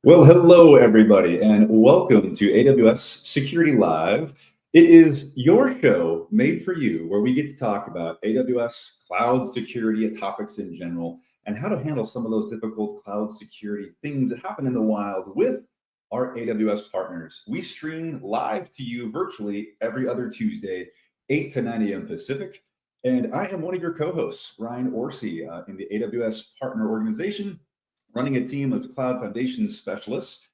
Well, hello, everybody, and welcome to AWS Security Live. It is your show made for you where we get to talk about AWS cloud security topics in general and how to handle some of those difficult cloud security things that happen in the wild with our AWS partners. We stream live to you virtually every other Tuesday, 8 to 9 a.m. Pacific. And I am one of your co-hosts, Ryan Orsi, in the AWS Partner Organization, running a team of cloud foundation specialists.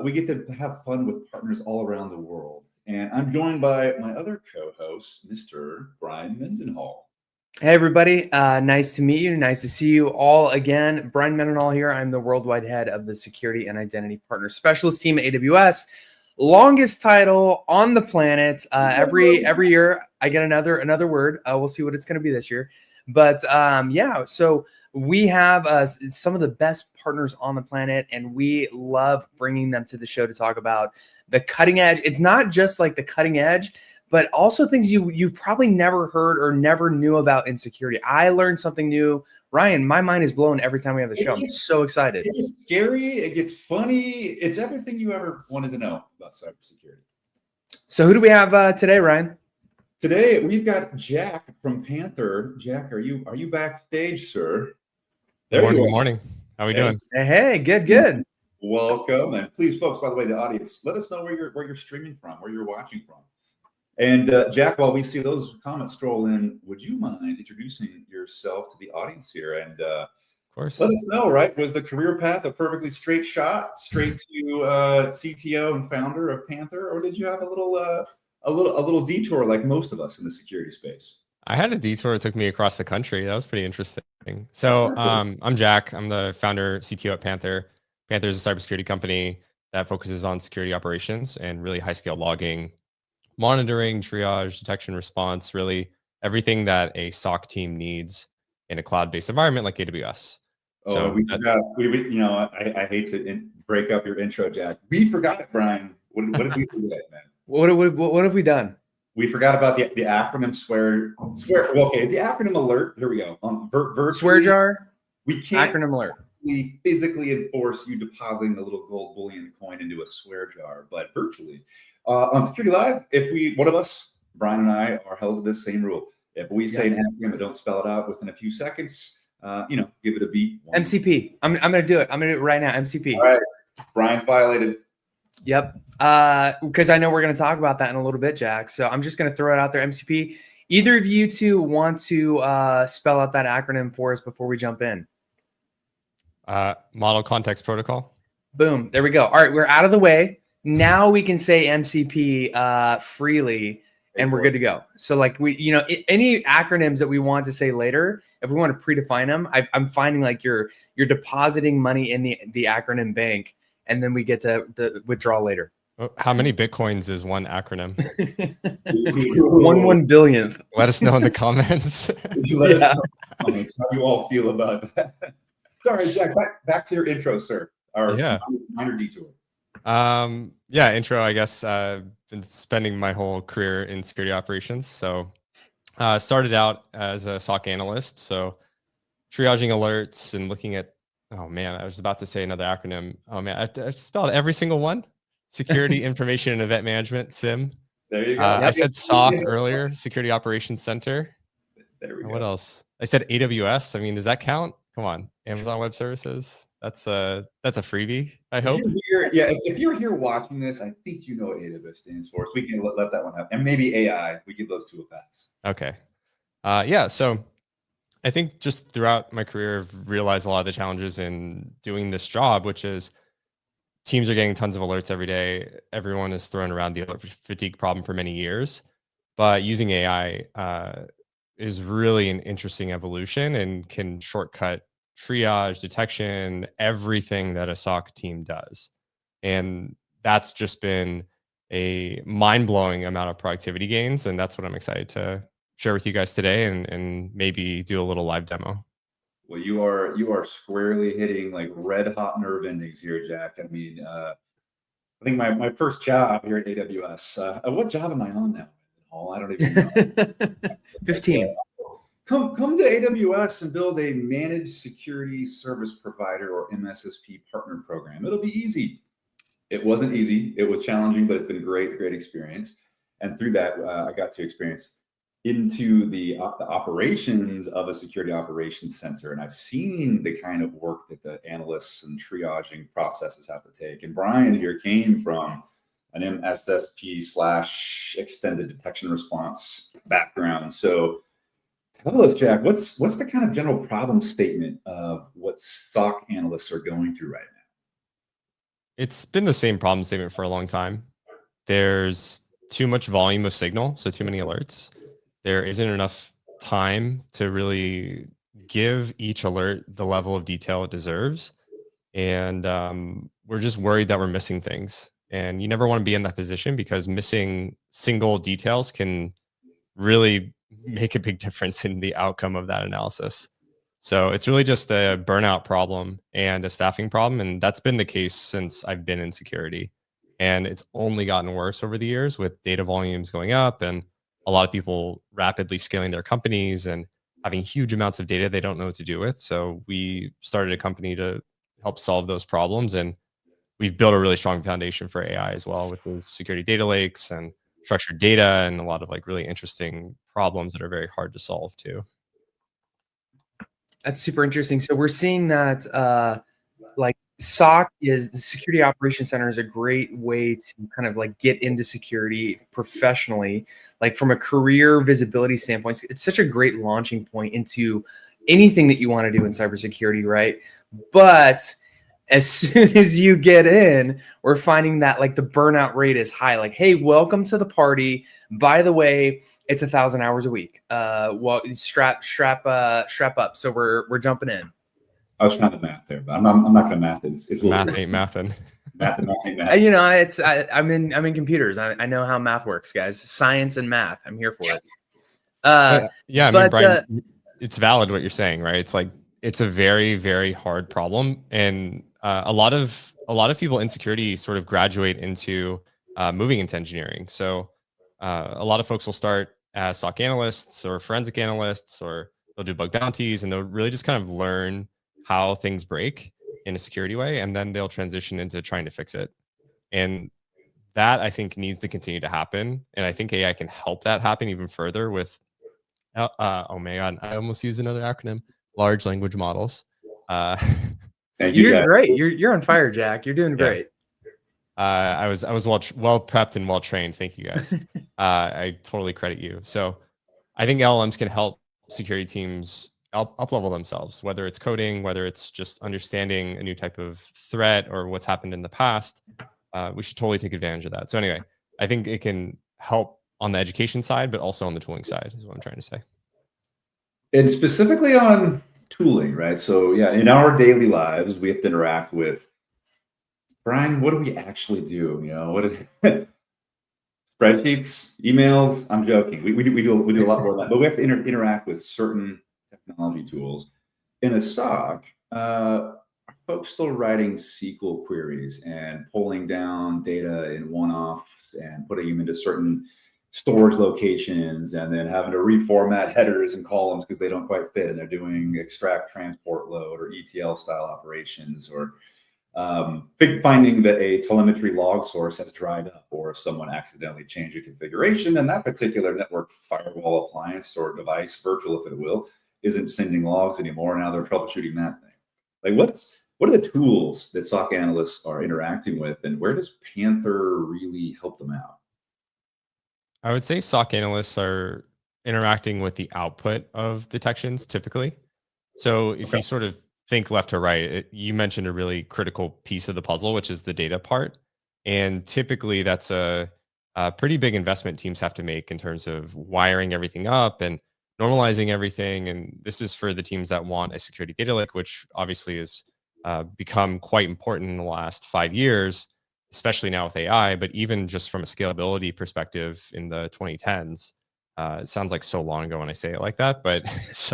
We get to have fun with partners all around the world. And I'm joined by my other co-host, Mr. Brian Mendenhall. Hey, everybody. Nice to meet you. Nice to see you all again. Brian Mendenhall here. I'm the worldwide head of the Security and Identity Partner Specialist team at AWS. Longest title on the planet. Every year I get another word. We'll see what it's going to be this year. But yeah, so we have some of the best partners on the planet, and we love bringing them to the show to talk about the cutting edge. It's not just like the cutting edge, but also things you've probably never heard or never knew about in security. I learned something new. Ryan, my mind is blown every time we have the show. I'm so excited. It gets scary. It gets funny. It's everything you ever wanted to know about cybersecurity. So who do we have today, Ryan? Today we've got Jack from Panther. Jack, are you backstage, sir? There you are. Good morning. How are we doing? Hey, good. Welcome, and please, folks. By the way, the audience, let us know where you're streaming from, where you're watching from. And Jack, while we see those comments stroll in, would you mind introducing yourself to the audience here? And of course, let us know. Right, was the career path a perfectly straight shot, straight to CTO and founder of Panther, or did you have a little detour like most of us in the security space? I had a detour. It took me across the country. That was pretty interesting. So I'm Jack. I'm the founder, CTO at Panther. Panther is a cybersecurity company that focuses on security operations and really high-scale logging, monitoring, triage, detection, response, really everything that a SOC team needs in a cloud-based environment like AWS. Oh, so we forgot. I hate to break up your intro, Jack. We forgot it, Brian. What did we forget, man? What have we done? We forgot about the acronym swear. Well, okay, the acronym alert. Here we go. Swear jar. We can't acronym alert. We physically enforce you depositing the little gold bullion coin into a swear jar, but virtually on Security Live, if one of us, Brian and I, are held to this same rule. If we say an acronym but don't spell it out within a few seconds, give it a beat. MCP. I'm gonna do it. I'm gonna do it right now. MCP. All right, Brian's violated. Yep. Because I know we're going to talk about that in a little bit, Jack. So I'm just going to throw it out there, MCP. Either of you two want to spell out that acronym for us before we jump in? Model Context Protocol. Boom. There we go. All right. We're out of the way. Now we can say MCP freely, and we're good to go. So like any acronyms that we want to say later, if we want to predefine them, I'm finding like you're depositing money in the acronym bank, and then we get to withdraw later. How many Bitcoins is one acronym? 1 billionth. Let us know in the comments. Let us know in the comments how you all feel about that. Sorry, Jack, back to your intro, sir. Minor detour. Intro, I guess. Been spending my whole career in security operations. So started out as a SOC analyst. So triaging alerts and looking at, oh man, I was about to say another acronym. Oh man, I spelled every single one. Security Information and Event Management, SIM. There you go. I said SOC earlier, Security Operations Center. There we go. What else? I said AWS. I mean, does that count? Come on, Amazon Web Services. That's a freebie, I hope. If you're here watching this, I think you know what AWS stands for. So we can let that one happen. And maybe AI, we give those two a pass. Okay. So I think just throughout my career, I've realized a lot of the challenges in doing this job, which is teams are getting tons of alerts every day. Everyone has thrown around the alert fatigue problem for many years, but using AI is really an interesting evolution and can shortcut triage, detection, everything that a SOC team does. And that's just been a mind-blowing amount of productivity gains. And that's what I'm excited to share with you guys today and maybe do a little live demo. Well, you are squarely hitting like red hot nerve endings here, Jack. I mean, I think my first job here at AWS. What job am I on now? I don't even know. 15. come to AWS and build a managed security service provider or MSSP partner program. It'll be easy. It wasn't easy. It was challenging, but it's been a great experience. And through that, I got to experience into the operations of a security operations center. And I've seen the kind of work that the analysts and triaging processes have to take. And Brian here came from an MSSP / extended detection response background. So tell us, Jack, what's the kind of general problem statement of what SOC analysts are going through right now? It's been the same problem statement for a long time. There's too much volume of signal, so too many alerts. There isn't enough time to really give each alert the level of detail it deserves. And we're just worried that we're missing things. And you never want to be in that position, because missing single details can really make a big difference in the outcome of that analysis. So it's really just a burnout problem and a staffing problem. And that's been the case since I've been in security. And it's only gotten worse over the years with data volumes going up and a lot of people rapidly scaling their companies and having huge amounts of data they don't know what to do with. So we started a company to help solve those problems. And we've built a really strong foundation for AI as well, with those security data lakes and structured data and a lot of like really interesting problems that are very hard to solve too. That's super interesting. So we're seeing that like SOC is the Security Operations Center is a great way to kind of like get into security professionally, like from a career visibility standpoint. It's such a great launching point into anything that you want to do in cybersecurity, right? But as soon as you get in, we're finding that like the burnout rate is high. Like, hey, welcome to the party. By the way, it's 1,000 hours a week. Well, strap up. So we're jumping in. I was trying to math there, but I'm not going to math it. It's math ain't mathin'. Math ain't math. You know, I'm in computers. I know how math works, guys. Science and math. I'm here for it. Yeah, I mean, Brian, it's valid what you're saying, right? It's like it's a very, very hard problem, and a lot of people in security sort of graduate into moving into engineering. So a lot of folks will start as SOC analysts or forensic analysts, or they'll do bug bounties, and they'll really just kind of learn how things break in a security way, and then they'll transition into trying to fix it. And that, I think, needs to continue to happen. And I think AI can help that happen even further with oh my god, I almost used another acronym: large language models. You're great. You're on fire, Jack. You're doing great. I was well prepped and well trained. Thank you, guys. I totally credit you. So I think LLMs can help security teams up level themselves, whether it's coding, whether it's just understanding a new type of threat or what's happened in the past. We should totally take advantage of that. So anyway, I think it can help on the education side, but also on the tooling side is what I'm trying to say. And specifically on tooling, right? So yeah, in our daily lives, we have to interact with, Brian, what do we actually do? You know, what is spreadsheets, emails? I'm joking. We do a lot more of that, but we have to interact with certain technology tools. In a SOC, are folks still writing SQL queries and pulling down data in one-offs and putting them into certain storage locations, and then having to reformat headers and columns because they don't quite fit, and they're doing extract, transport, load, or ETL style operations, or finding that a telemetry log source has dried up, or someone accidentally changed a configuration and that particular network firewall appliance or device, virtual if it will, isn't sending logs anymore. Now they're troubleshooting that thing. Like, what are the tools that SOC analysts are interacting with, and where does Panther really help them out? I would say SOC analysts are interacting with the output of detections typically. So if you sort of think left to right, you mentioned a really critical piece of the puzzle, which is the data part. And typically that's a pretty big investment teams have to make in terms of wiring everything up and normalizing everything. And this is for the teams that want a security data lake, which obviously has become quite important in the last 5 years, especially now with AI, but even just from a scalability perspective in the 2010s. It sounds like so long ago when I say it like that, but it's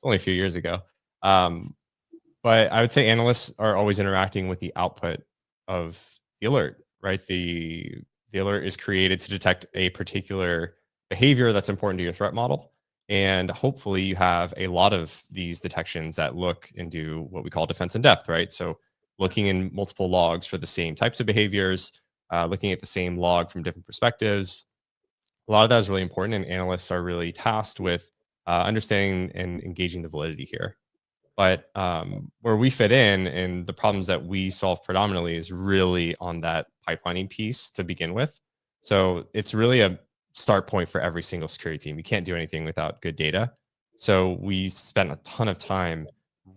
only a few years ago. But I would say analysts are always interacting with the output of the alert, right? The alert is created to detect a particular behavior that's important to your threat model. And hopefully you have a lot of these detections that look and do what we call defense in depth, right? So looking in multiple logs for the same types of behaviors, looking at the same log from different perspectives. A lot of that is really important, and analysts are really tasked with understanding and engaging the validity here. But where we fit in and the problems that we solve predominantly is really on that pipelining piece to begin with. So it's really a start point for every single security team. You can't do anything without good data. So we spent a ton of time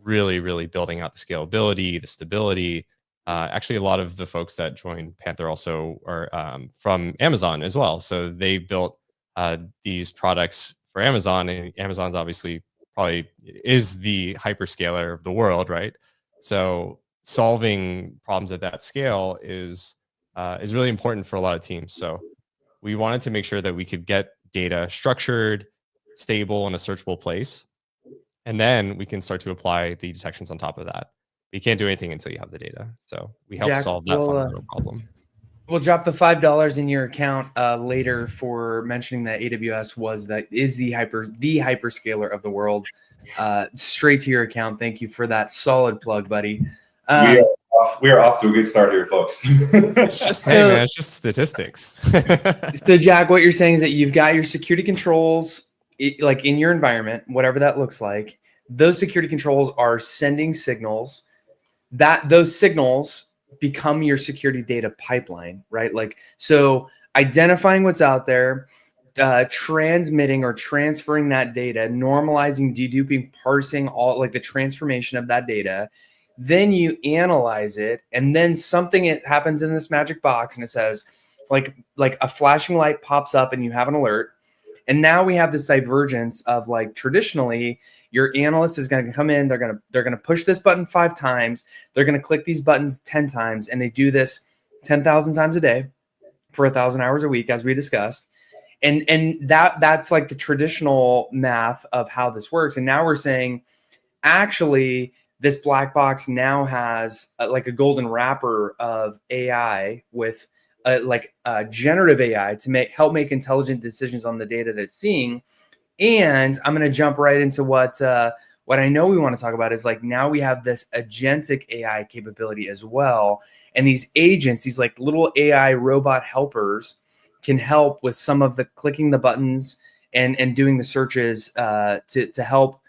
really, really building out the scalability, the stability. Actually, a lot of the folks that joined Panther also are from Amazon as well. So they built these products for Amazon, and Amazon's obviously probably is the hyperscaler of the world, right? So solving problems at that scale is really important for a lot of teams. So we wanted to make sure that we could get data structured, stable, in a searchable place, and then we can start to apply the detections on top of that. But you can't do anything until you have the data. So we help Jack, solve that fundamental problem. we'll drop the $5 in your account later for mentioning that AWS is the hyperscaler of the world. Straight to your account. Thank you for that solid plug, buddy. We are off to a good start here, folks. It's just, hey man, it's just statistics. So Jack, what you're saying is that you've got your security controls like in your environment, whatever that looks like. Those security controls are sending signals. That those signals become your security data pipeline, right? Like, so identifying what's out there, transmitting or transferring that data, normalizing, deduping, parsing, all like the transformation of that data. Then you analyze it, and then something it happens in this magic box, and it says, like a flashing light pops up, and you have an alert. And now we have this divergence of, like, traditionally your analyst is going to come in, they're going to push this button 5 times, they're going to click these buttons 10 times, and they do this 10,000 times a day for 1,000 hours a week, as we discussed. And that's like the traditional math of how this works. And now we're saying, actually, this black box now has like a golden wrapper of AI with generative AI to help make intelligent decisions on the data that it's seeing. And I'm going to jump right into what I know we want to talk about is, like, now we have this agentic AI capability as well. And these agents, these like little AI robot helpers, can help with some of the clicking the buttons and doing the searches to help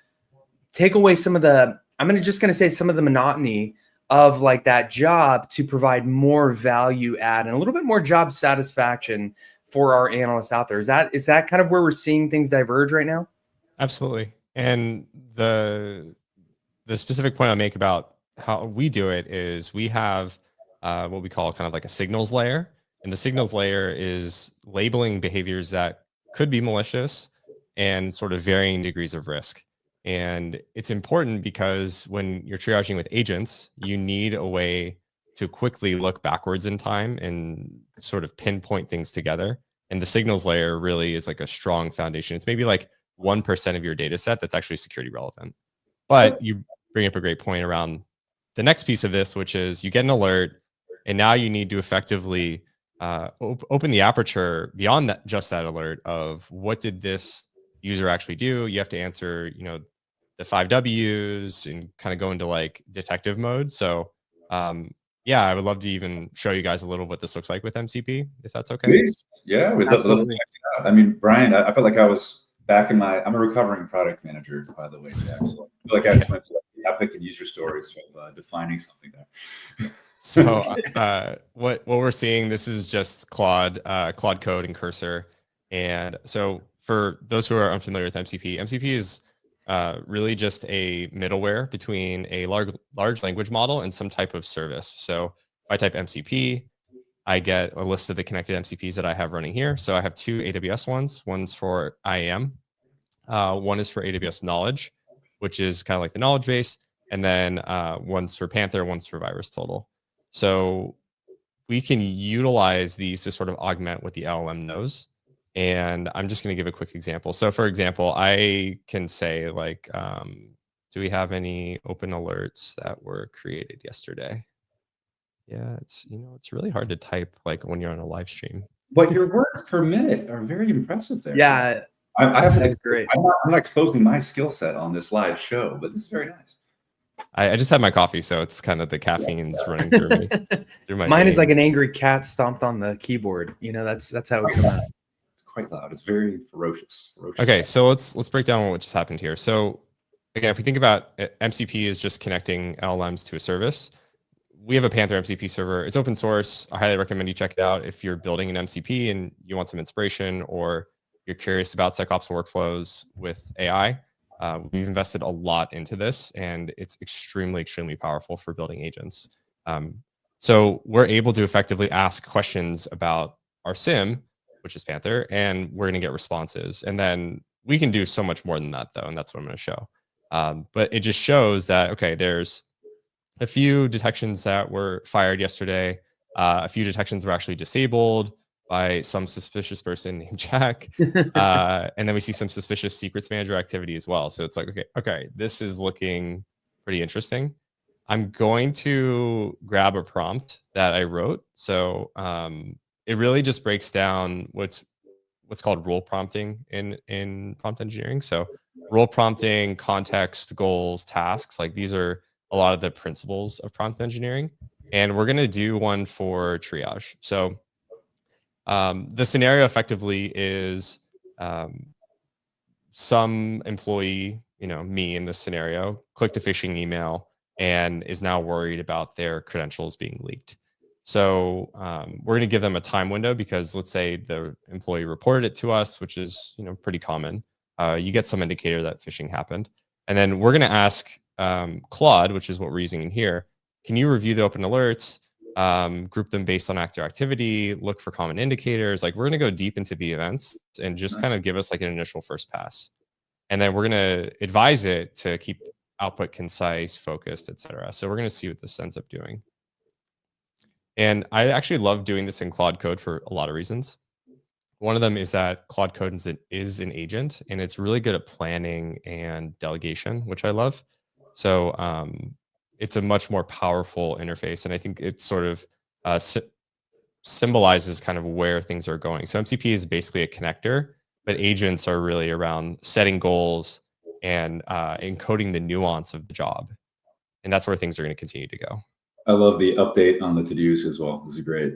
take away some of the, just going to say some of the monotony of like that job, to provide more value add and a little bit more job satisfaction for our analysts out there. Is that kind of where we're seeing things diverge right now? Absolutely. And the specific point I make about how we do it is we have what we call kind of like a signals layer. And the signals layer is labeling behaviors that could be malicious and sort of varying degrees of risk. And it's important because when you're triaging with agents, you need a way to quickly look backwards in time and sort of pinpoint things together. And the signals layer really is like a strong foundation. It's maybe like 1% of your data set that's actually security relevant. But you bring up a great point around the next piece of this, which is you get an alert, and now you need to effectively open the aperture beyond that, just that alert of what did this user actually do. You have to answer, the 5 W's and kind of go into like detective mode. So yeah, I would love to even show you guys a little what this looks like with MCP, if that's okay. Please. Yeah, we'd love to check it out. I mean, Brian, I felt like I was back in I'm a recovering product manager, by the way, Jack. So I feel like I just went to epic and user stories of defining something there. So what we're seeing, this is just Claude code and cursor. And so for those who are unfamiliar with MCP, MCP is really just a middleware between a large language model and some type of service. So if I type MCP, I get a list of the connected MCPs that I have running here. So I have 2 AWS ones. One's for IAM. One is for AWS Knowledge, which is kind of like the knowledge base. And then one's for Panther, one's for VirusTotal. So we can utilize these to sort of augment what the LLM knows. And I'm just going to give a quick example. So for example, I can say like, do we have any open alerts that were created yesterday? Yeah, it's really hard to type like when you're on a live stream. But your words per minute are very impressive there. Yeah. I haven't. That's great. I'm not exposing my skill set on this live show, but this is very nice. I just had my coffee, so it's kind of the caffeine's running through me. Through my Mine is like veins. an angry cat stomped on the keyboard. You know, that's how it comes out. It's quite loud. It's very ferocious. Okay, so let's break down what just happened here. So again, if we think about it, MCP is just connecting LLMs to a service. We have a Panther MCP server. It's open source. I highly recommend you check it out if you're building an MCP and you want some inspiration, or you're curious about SecOps workflows with AI. We've invested a lot into this, and it's extremely powerful for building agents. So we're able to effectively ask questions about our SIM, which is Panther, and we're going to get responses. And then we can do so much more than that, though, and that's what I'm going to show. But it just shows that, okay, there's a few detections that were fired yesterday. A few detections were actually disabled by some suspicious person named Jack. And then we see some suspicious secrets manager activity as well. So it's like, okay, this is looking pretty interesting. I'm going to grab a prompt that I wrote. So it really just breaks down what's called rule prompting in prompt engineering. So rule prompting, context, goals, tasks, like these are a lot of the principles of prompt engineering. And we're going to do one for triage. So the scenario effectively is some employee, me in this scenario, clicked a phishing email and is now worried about their credentials being leaked. So we're going to give them a time window, because let's say the employee reported it to us, which is pretty common. You get some indicator that phishing happened. And then we're going to ask Claude, which is what we're using in here, can you review the open alerts, group them based on active activity, look for common indicators. Like, we're going to go deep into the events and just kind of give us like an initial first pass. And then we're going to advise it to keep output concise, focused, etc. So we're going to see what this ends up doing. And I actually love doing this in Claude Code for a lot of reasons. One of them is that Claude Code is an agent, and it's really good at planning and delegation, which I love. So it's a much more powerful interface, and I think it sort of symbolizes kind of where things are going. So MCP is basically a connector, but agents are really around setting goals and encoding the nuance of the job. And that's where things are going to continue to go. I love the update on the to-dos as well. This is great.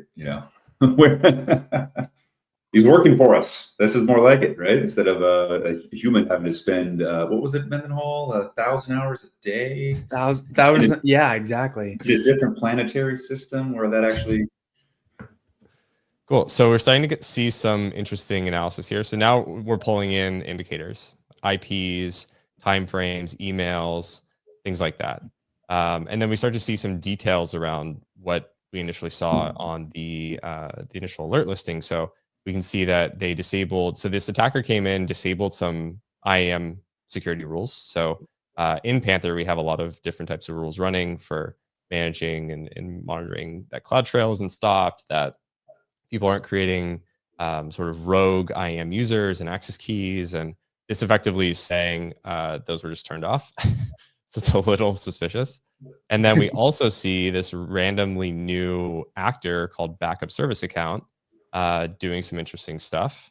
He's working for us. This is more like it, right? Instead of a human having to spend, what was it, Mendenhall, 1,000 hours a day? Yeah, exactly. A different planetary system where that actually. Cool. So we're starting to see some interesting analysis here. So now we're pulling in indicators, IPs, timeframes, emails, things like that. And then we start to see some details around what we initially saw on the initial alert listing. So we can see that they disabled. So this attacker came in, disabled some IAM security rules. So in Panther, we have a lot of different types of rules running for managing and monitoring that CloudTrail isn't stopped, that people aren't creating sort of rogue IAM users and access keys. And this effectively is saying those were just turned off. So it's a little suspicious. And then we also see this randomly new actor called backup service account doing some interesting stuff.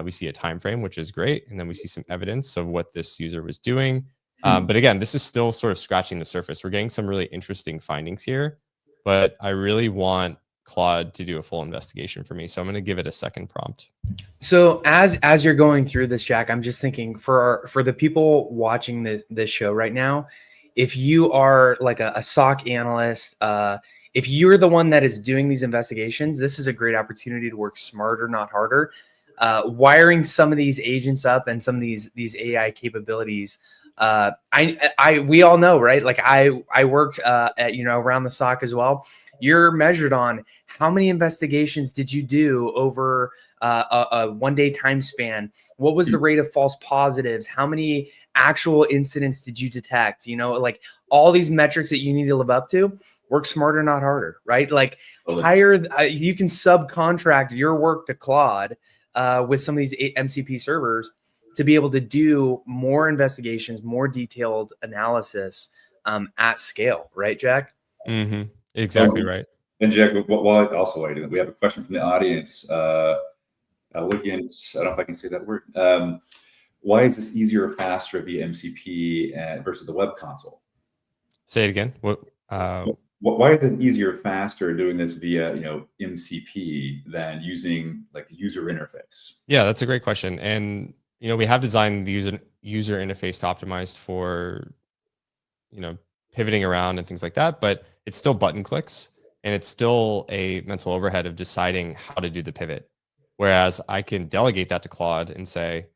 We see a time frame, which is great. And then we see some evidence of what this user was doing. But again, this is still sort of scratching the surface. We're getting some really interesting findings here, but I really want Claude to do a full investigation for me. So I'm going to give it a second prompt. So as you're going through this, Jack, I'm just thinking for the people watching this show right now, if you are like a SOC analyst, if you're the one that is doing these investigations, this is a great opportunity to work smarter, not harder. Wiring some of these agents up and some of these AI capabilities. We all know, right? Like I worked at, around the SOC as well. You're measured on how many investigations did you do over a one-day time span? What was the rate of false positives? How many actual incidents did you detect? Like all these metrics that you need to live up to. Work smarter, not harder, right? Like you can subcontract your work to Claude with some of these MCP servers to be able to do more investigations, more detailed analysis at scale, right, Jack? Mm-hmm. Exactly right. And Jack, while I do that, we have a question from the audience. elegant, I don't know if I can say that word. Why is this easier or faster via MCP versus the web console? Say it again. Why is it easier or faster doing this via MCP than using like the user interface? Yeah, that's a great question. And we have designed the user interface to optimize for pivoting around and things like that, but it's still button clicks and it's still a mental overhead of deciding how to do the pivot. Whereas I can delegate that to Claude and say,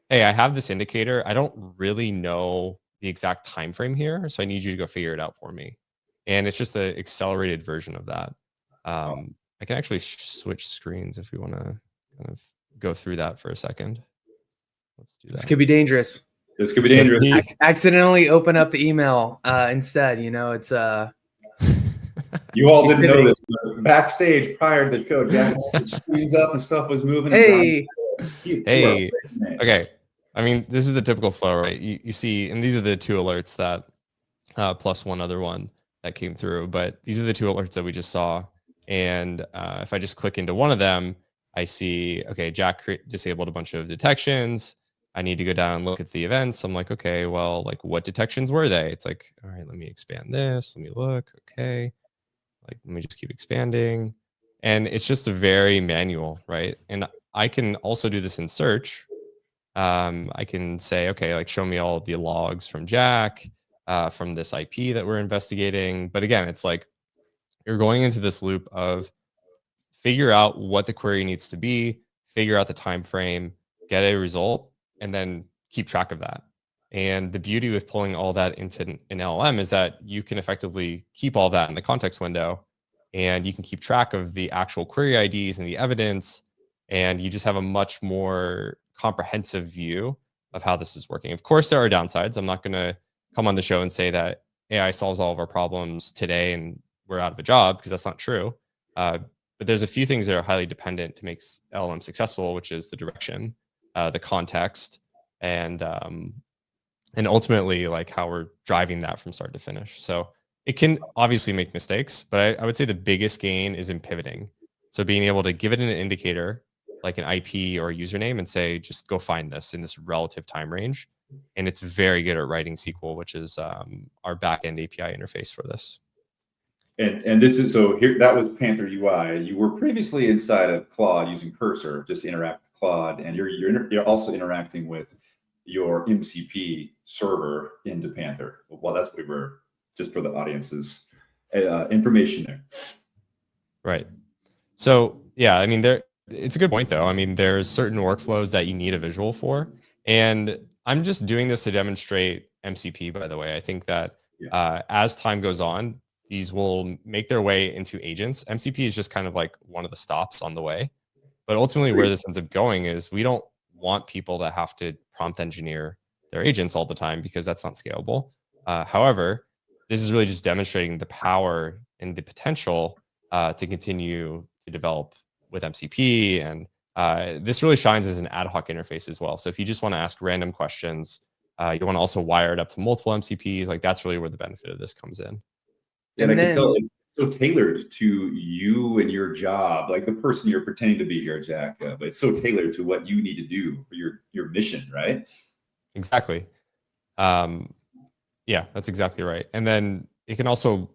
hey, I have this indicator. I don't really know the exact time frame here, so I need you to go figure it out for me. And it's just an accelerated version of that. Awesome. I can actually switch screens if we want to kind of go through that for a second. Let's do that. This could be dangerous. This could be dangerous. Accidentally open up the email instead. It's You all didn't know this, but backstage prior to the show, Jack had screens up and stuff was moving. Hey. Hey. Okay. I mean, this is the typical flow, right? You see, and these are the 2 alerts that plus one other one that came through, but these are the 2 alerts that we just saw. And if I just click into one of them, I see, okay, Jack disabled a bunch of detections. I need to go down and look at the events. I'm like, okay, well, like what detections were they? It's like, all right, let me expand this. Let me look. Okay. Like, let me just keep expanding. And it's just a very manual, right? And I can also do this in search. I can say, okay, like show me all the logs from Jack, from this IP that we're investigating. But again, it's like you're going into this loop of figure out what the query needs to be, figure out the time frame, get a result, and then keep track of that. And the beauty with pulling all that into an LLM is that you can effectively keep all that in the context window, and you can keep track of the actual query IDs and the evidence, and you just have a much more comprehensive view of how this is working. Of course, there are downsides. I'm not going to come on the show and say that AI solves all of our problems today and we're out of a job, because that's not true. But there's a few things that are highly dependent to make LLM successful, which is the direction, the context, and ultimately like how we're driving that from start to finish. So it can obviously make mistakes, but I would say the biggest gain is in pivoting. So being able to give it an indicator like an IP or a username and say, just go find this in this relative time range. And it's very good at writing SQL, which is our backend API interface for this. And this is, so here, that was Panther UI. You were previously inside of Claude using Cursor just to interact with Claude, and you're also interacting with your MCP server into Panther. Well, that's what we were, just for the audience's information there. Right. So yeah, I mean, it's a good point though. I mean, there's certain workflows that you need a visual for, and I'm just doing this to demonstrate MCP, by the way. I think that as time goes on, these will make their way into agents. MCP is just kind of like one of the stops on the way. But ultimately where this ends up going is we don't want people to have to prompt engineer their agents all the time, because that's not scalable. However, this is really just demonstrating the power and the potential to continue to develop with MCP. And this really shines as an ad hoc interface as well. So if you just want to ask random questions, you want to also wire it up to multiple MCPs, like that's really where the benefit of this comes in. And I can tell it's so tailored to you and your job, like the person you're pretending to be here, Jack. But it's so tailored to what you need to do for your mission, right? Exactly. Yeah, that's exactly right. And then it can also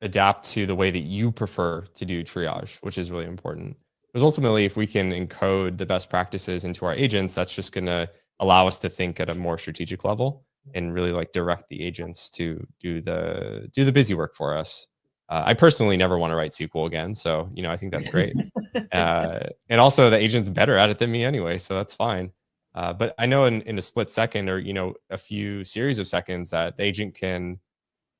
adapt to the way that you prefer to do triage, which is really important. Because ultimately, if we can encode the best practices into our agents, that's just going to allow us to think at a more strategic level and really like direct the agents to do the busy work for us. I personally never want to write SQL again, so I think that's great. And also, the agent's better at it than me anyway, so that's fine. But I know in a split second or a few series of seconds that the agent can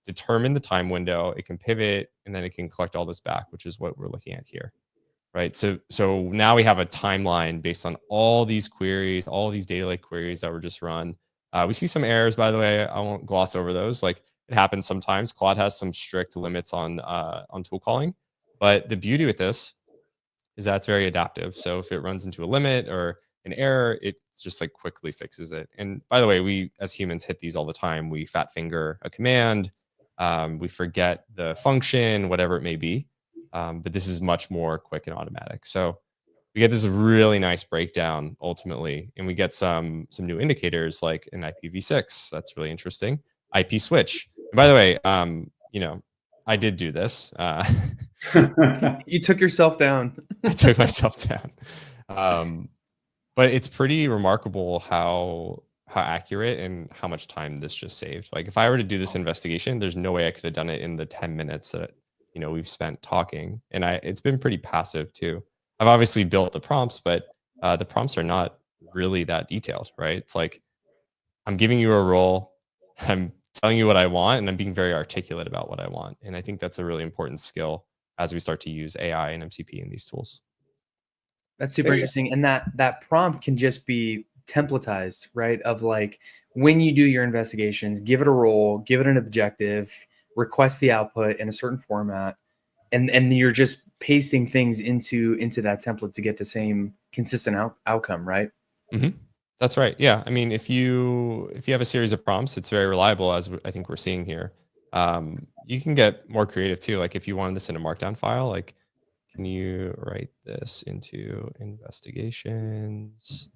determine the time window, it can pivot, and then it can collect all this back, which is what we're looking at here. Right. So now we have a timeline based on all these queries, all these data lake queries that were just run. We see some errors, by the way. I won't gloss over those. Like, it happens sometimes. Claude has some strict limits on tool calling, but the beauty with this is that it's very adaptive. So if it runs into a limit or an error, it just like quickly fixes it. And by the way, we as humans hit these all the time. We fat finger a command, we forget the function, whatever it may be. But this is much more quick and automatic. So we get this really nice breakdown ultimately, and we get some new indicators like an IPv6. That's really interesting. IP switch. And by the way, I did do this. You took yourself down. I took myself down. But it's pretty remarkable how accurate and how much time this just saved. Like if I were to do this investigation, there's no way I could have done it in the 10 minutes that we've spent talking. And it's been pretty passive too. I've obviously built the prompts, but the prompts are not really that detailed, right? It's like I'm giving you a role, I'm telling you what I want, and I'm being very articulate about what I want. And I think that's a really important skill as we start to use AI and MCP in these tools. That's super interesting. And that prompt can just be templatized, right? Of like when you do your investigations, give it a role, give it an objective, request the output in a certain format, and you're just pasting things into that template to get the same consistent outcome, right? Mm-hmm. That's right. Yeah. I mean, if you have a series of prompts, it's very reliable, as I think we're seeing here. You can get more creative too. Like if you wanted this in a markdown file, like can you write this into investigations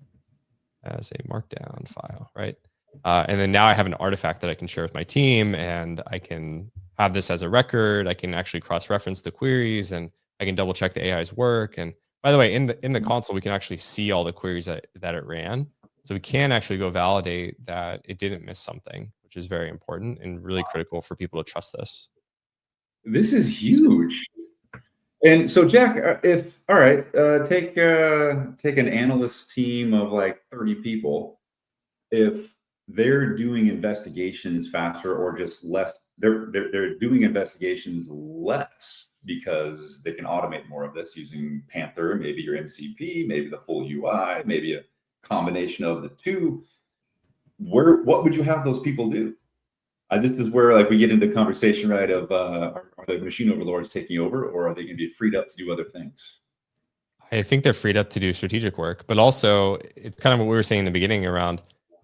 as a markdown file, right? And then now I have an artifact that I can share with my team, and I can have this as a record. I can actually cross-reference the queries, and I can double check the AI's work. And by the way, in the console, we can actually see all the queries that it ran. So we can actually go validate that it didn't miss something, which is very important and really critical for people to trust this. This is huge. And so, Jack, take an analyst team of like 30 people. If they're doing investigations faster or just less, they're doing investigations less because they can automate more of this using Panther, maybe your MCP, maybe the full UI, maybe a combination of the two. What would you have those people do? This is where like we get into the conversation, right? Of are the machine overlords taking over, or are they going to be freed up to do other things? I think they're freed up to do strategic work, but also it's kind of what we were saying in the beginning around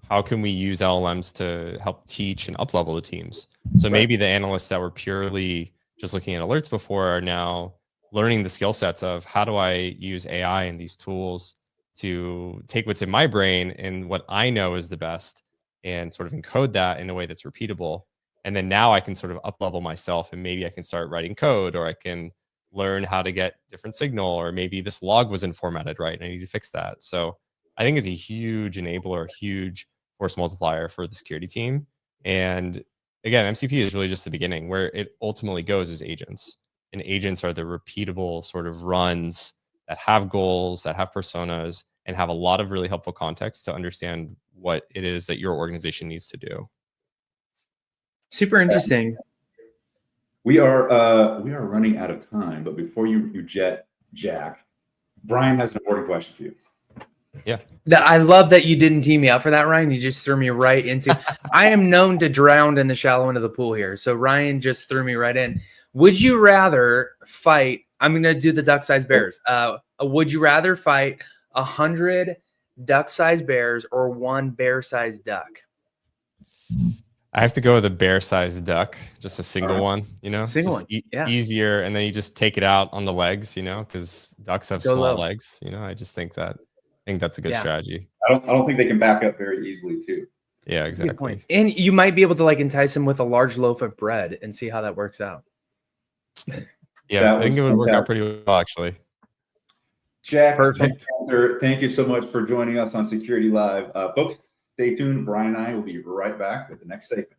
how can we use LLMs to help teach and up-level the teams. So maybe the analysts that were purely just looking at alerts before are now learning the skill sets of how do I use AI and these tools to take what's in my brain and what I know is the best and sort of encode that in a way that's repeatable. And then now I can sort of up-level myself, and maybe I can start writing code, or I can learn how to get different signal, or maybe this log wasn't formatted right and I need to fix that. So I think it's a huge enabler, huge force multiplier for the security team. And again, MCP is really just the beginning. Where it ultimately goes is agents. And agents are the repeatable sort of runs that have goals, that have personas, and have a lot of really helpful context to understand what it is that your organization needs to do. Super interesting. We are running out of time, but before you jet, Jack, Brian has an important question for you. Yeah. I love that you didn't tee me up for that, Ryan. You just threw me right into. I am known to drown in the shallow end of the pool here, so Ryan just threw me right in. Would you rather fight? I'm going to do the duck-sized bears. Would you rather fight 100 duck-sized bears or one bear-sized duck? I have to go with a bear-sized duck, just a single one, Single one, easier. And then you just take it out on the legs, because ducks have small legs. I just think that's a good strategy. I don't think they can back up very easily too. Yeah, exactly. And you might be able to like entice them with a large loaf of bread and see how that works out. Yeah, I think it would work out pretty well, actually. Jack, perfect. Panther, thank you so much for joining us on Security Live. Folks, stay tuned. Brian and I will be right back with the next segment.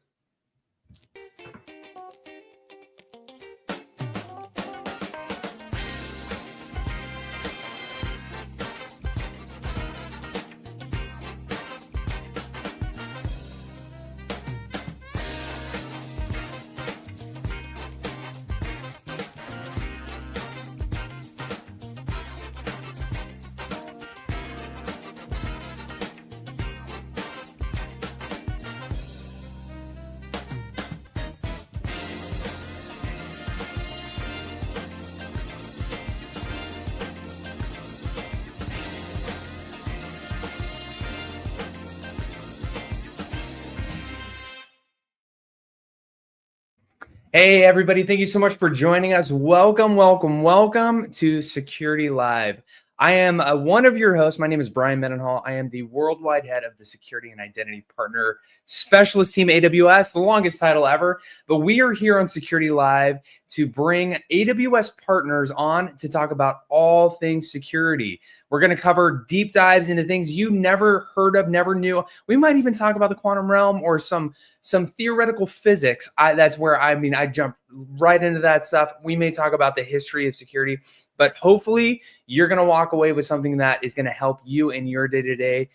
Hey, everybody. Thank you so much for joining us. Welcome to Security Live. I am one of your hosts. My name is Brian Mendenhall. I am the worldwide head of the Security and Identity Partner Specialist Team AWS, the longest title ever. But we are here on Security Live to bring AWS partners on to talk about all things security. We're going to cover deep dives into things you never heard of, never knew. We might even talk about the quantum realm or some theoretical physics. That's where I jump right into that stuff. We may talk about the history of security, but hopefully you're going to walk away with something that is going to help you in your day-to-day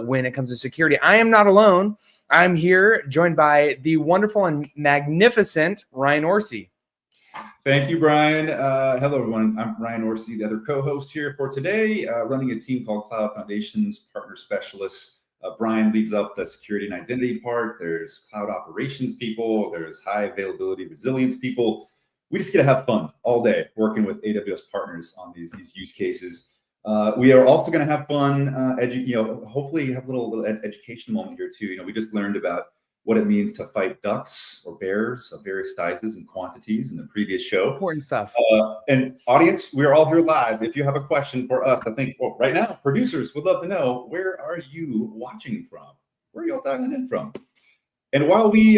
when it comes to security. I am not alone. I'm here joined by the wonderful and magnificent Ryan Orsi. Thank you, Brian. Hello, everyone. I'm Ryan Orsi, the other co-host here for today, running a team called Cloud Foundations Partner Specialists. Brian leads up the security and identity part. There's cloud operations people. There's high availability resilience people. We just get to have fun all day working with AWS partners on these use cases. We are also going to have fun, hopefully have a little education moment here too. We just learned about what it means to fight ducks or bears of various sizes and quantities in the previous show. Important stuff. And audience, we are all here live. If you have a question for us, I think right now, producers would love to know, where are you watching from? Where are you all dialing in from? And while we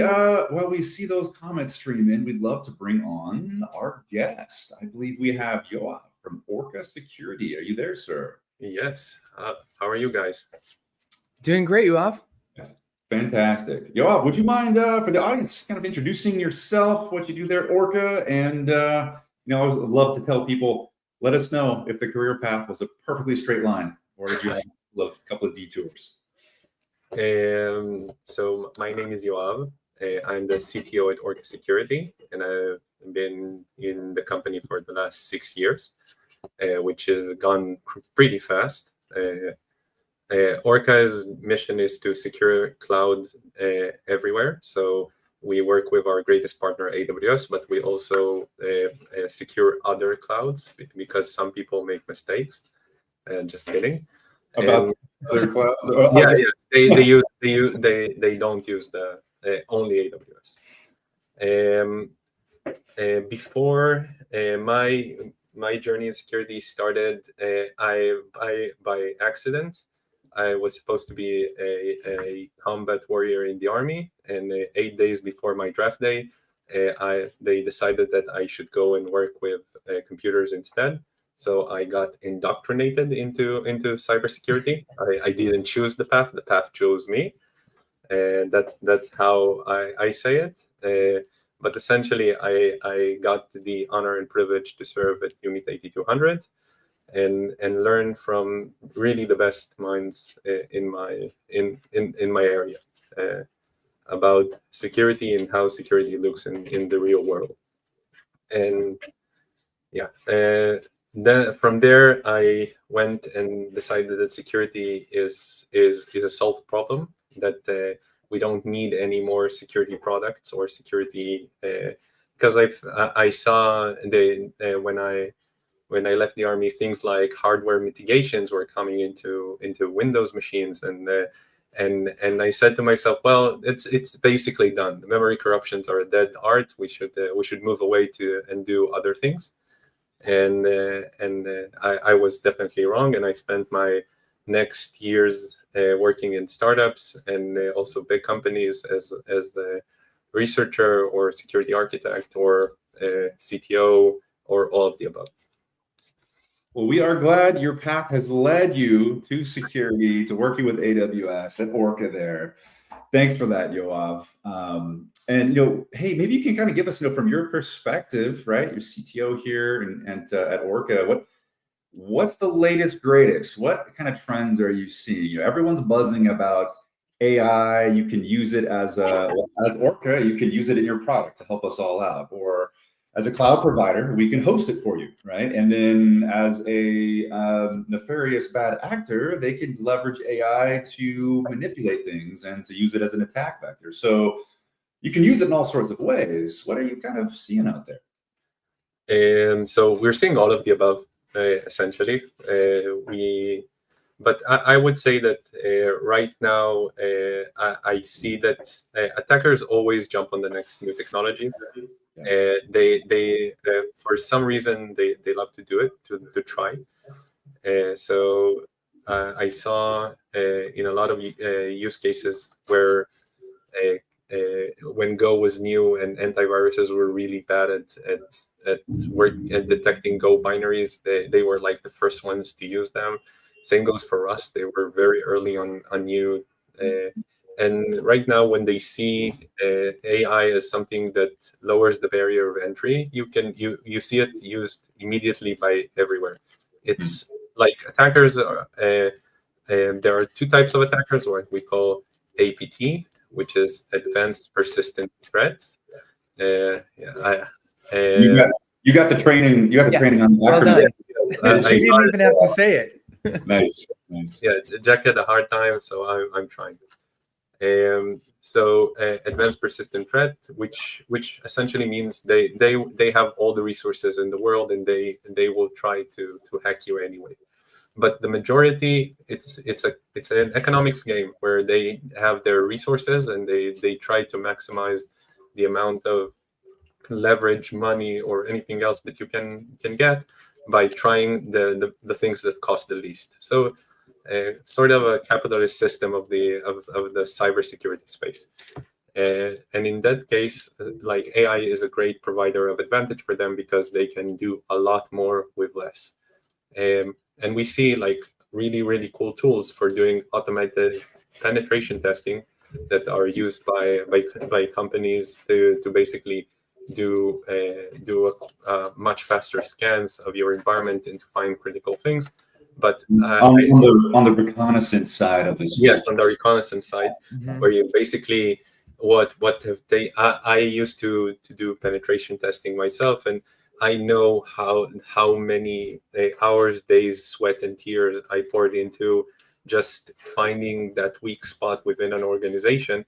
see those comments stream in, we'd love to bring on our guest. I believe we have Yoav from Orca Security. Are you there, sir? Yes. How are you guys? Doing great, Yoav. Yes. Fantastic. Yoav, would you mind for the audience kind of introducing yourself, what you do there at Orca? And I would love to tell people, let us know if the career path was a perfectly straight line, or did you have a couple of detours? So my name is Yoav. I'm the CTO at Orca Security, and I've been in the company for the last 6 years, which has gone pretty fast. Orca's mission is to secure cloud everywhere. So we work with our greatest partner, AWS, but we also secure other clouds because some people make mistakes. Just kidding. About other clouds? Yeah, they don't use the only AWS. Before my journey in security started, by accident. I was supposed to be a combat warrior in the army, and 8 days before my draft day, they decided that I should go and work with computers instead. So I got indoctrinated into cybersecurity. I didn't choose the path chose me. That's how I say it. But essentially, I got the honor and privilege to serve at Unit 8200 and learn from really the best minds in my area about security and how security looks in the real world. And yeah, then from there I went and decided that security is a solved problem, that we don't need any more security products or security, because I saw when I left the army, things like hardware mitigations were coming into Windows machines, and I said to myself, well, it's basically done. Memory corruptions are a dead art. We should move away and do other things. And I was definitely wrong, and I spent my next years working in startups and also big companies as a researcher or security architect or CTO or all of the above. Well, we are glad your path has led you to security, to working with AWS at Orca there. Thanks for that, Yoav. And hey, maybe you can kind of give us, from your perspective, right? You're CTO here and at Orca. What's the latest, greatest? What kind of trends are you seeing? Everyone's buzzing about AI. You can use it as Orca. You can use it in your product to help us all out, or as a cloud provider, we can host it for you, right? And then as a nefarious bad actor, they can leverage AI to manipulate things and to use it as an attack vector. So you can use it in all sorts of ways. What are you kind of seeing out there? So we're seeing all of the above, essentially. But I would say that right now, I see that attackers always jump on the next new technology. They for some reason they love to do it, to try. So I saw in a lot of use cases where when Go was new and antiviruses were really bad at work at detecting Go binaries, they were like the first ones to use them. Same goes for Rust. They were very early on new. And right now, when they see AI as something that lowers the barrier of entry, you see it used immediately by everywhere. It's like attackers are. There are two types of attackers, what we call APT, which is advanced persistent threat. You got the training. You got the training on the Well acronym. done. She didn't even have to say it. Nice. Yeah, Jack had a hard time, so I'm trying. So advanced persistent threat, which essentially means they have all the resources in the world, and they will try to hack you anyway. But the majority, it's an economics game where they have their resources and they try to maximize the amount of leverage, money, or anything else that you can get by trying the things that cost the least. So sort of a capitalist system of the cybersecurity space. And in that case, like AI is a great provider of advantage for them because they can do a lot more with less. And we see like really cool tools for doing automated penetration testing that are used by companies to basically do much faster scans of your environment and to find critical things. But on the reconnaissance side of this, yes, on the reconnaissance side, where you basically what have they? I used to do penetration testing myself, and I know how many hours, days, sweat, and tears I poured into just finding that weak spot within an organization,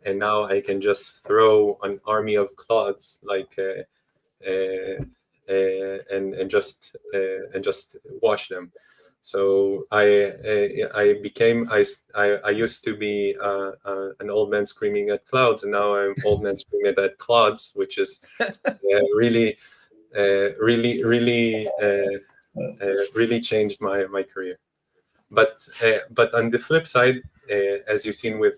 and now I can just throw an army of clods like and just watch them. So I used to be an old man screaming at clouds, and now I'm old man screaming at clods, which is really changed my career. But on the flip side, as you've seen with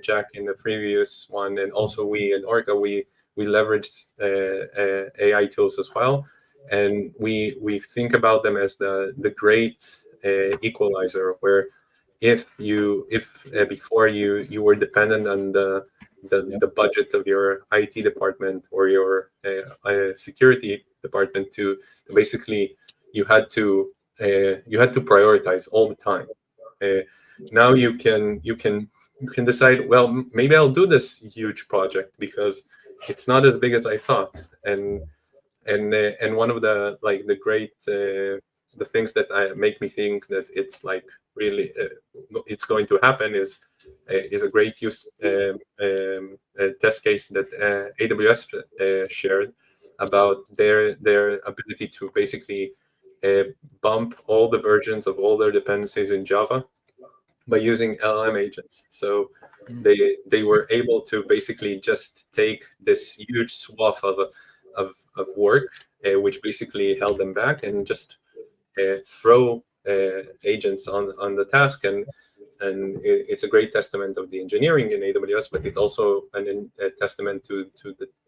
Jack in the previous one, and also we in Orca, we leverage AI tools as well, and we think about them as the great equalizer, where if before you were dependent on the budget of your IT department or your security department to basically you had to prioritize all the time. Now you can decide, well, maybe I'll do this huge project because it's not as big as I thought, and one of the great the things that make me think that it's like really it's going to happen is a great use test case that AWS shared about their ability to basically bump all the versions of all their dependencies in Java by using LLM agents. So they were able to basically just take this huge swath of work, which basically held them back, and just throw agents on the task. And it's a great testament of the engineering in AWS, but it's also a testament to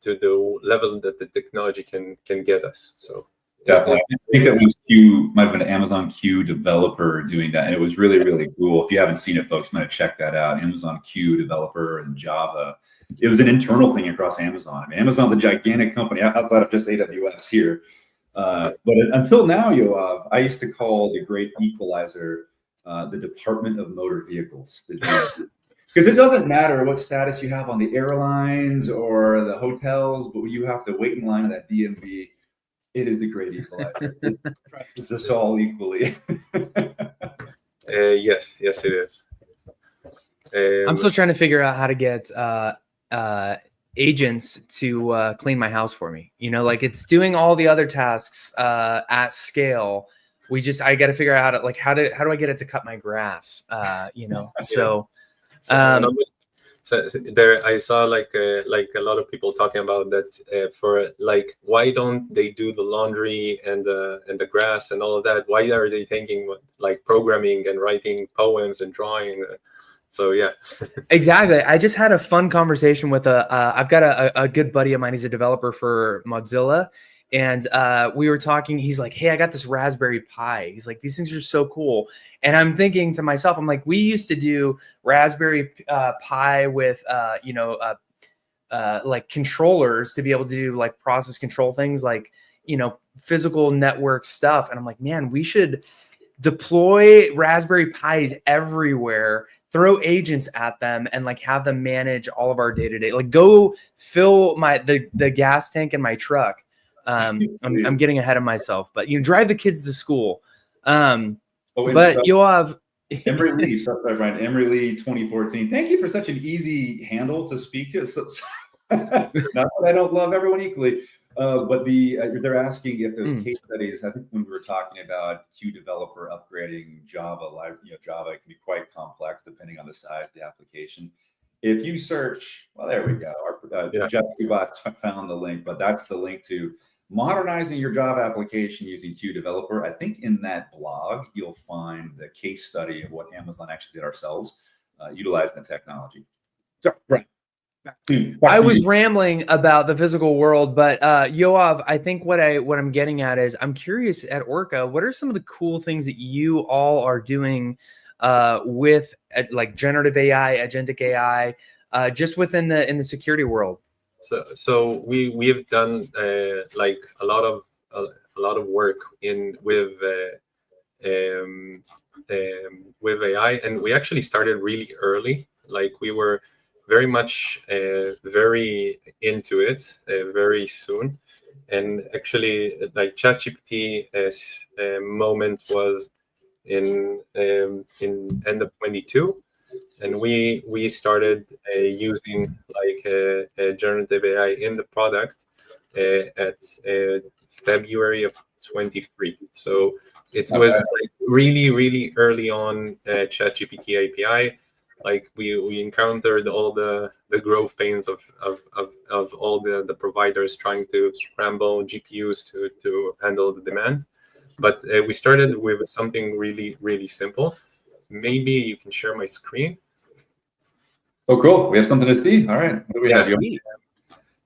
the level that the technology can get us. So definitely, I think that was Q, might have been an Amazon Q developer doing that. And it was really cool. If you haven't seen it, folks, might have checked that out. Amazon Q developer in Java. It was an internal thing across Amazon. I mean, Amazon's a gigantic company outside of just AWS here. But until now, Yoav, I used to call the great equalizer the Department of Motor Vehicles. Because it doesn't matter what status you have on the airlines or the hotels, but when you have to wait in line at that DMV, it is the great equalizer. It practices us all equally. Yes, it is. I'm still trying to figure out how to get agents to clean my house for me. You know, like it's doing all the other tasks at scale. I got to figure out how do I get it to cut my grass? You know, so So there, I saw like a lot of people talking about that for like, why don't they do the laundry and the grass and all of that? Why are they thinking like programming and writing poems and drawing? So yeah, Exactly. I just had a fun conversation with I've got a good buddy of mine. He's a developer for Mozilla. And we were talking, he's like, hey, I got this Raspberry Pi. He's like, these things are so cool. And I'm thinking to myself, I'm like, we used to do Raspberry Pi with, like controllers to be able to do like process control things like, physical network stuff. And I'm like, man, we should deploy Raspberry Pis everywhere, throw agents at them, and like have them manage all of our day-to-day. Like go fill the gas tank in my truck. I'm getting ahead of myself, but drive the kids to school. But Yoav, Emery Lee, sorry, Brian. Emery Lee, 2014. Thank you for such an easy handle to speak to. Not that I don't love everyone equally, but they're asking if there's case studies. I think when we were talking about Q developer upgrading Java, Java can be quite complex depending on the size of the application. If you search, well, there we go. Jeff Kubat's found the link, but that's the link to modernizing your Java application using Q developer. I think in that blog, you'll find the case study of what Amazon actually did ourselves, utilizing the technology. So, right. I was rambling about the physical world, but Yoav, I think what I'm getting at is I'm curious at Orca, what are some of the cool things that you all are doing with like generative AI, agentic AI, just within the security world? So we have done like a lot of work with AI, and we actually started really early. Like we were very much very into it very soon, and actually like ChatGPT moment was in end of 22. And we started using like generative AI in the product at February of 23. So it was like really early on ChatGPT API. Like we encountered all the growth pains of all the providers trying to scramble GPUs to handle the demand. But we started with something really simple. Maybe you can share my screen. Oh, cool. We have something to see. All right. What do we have?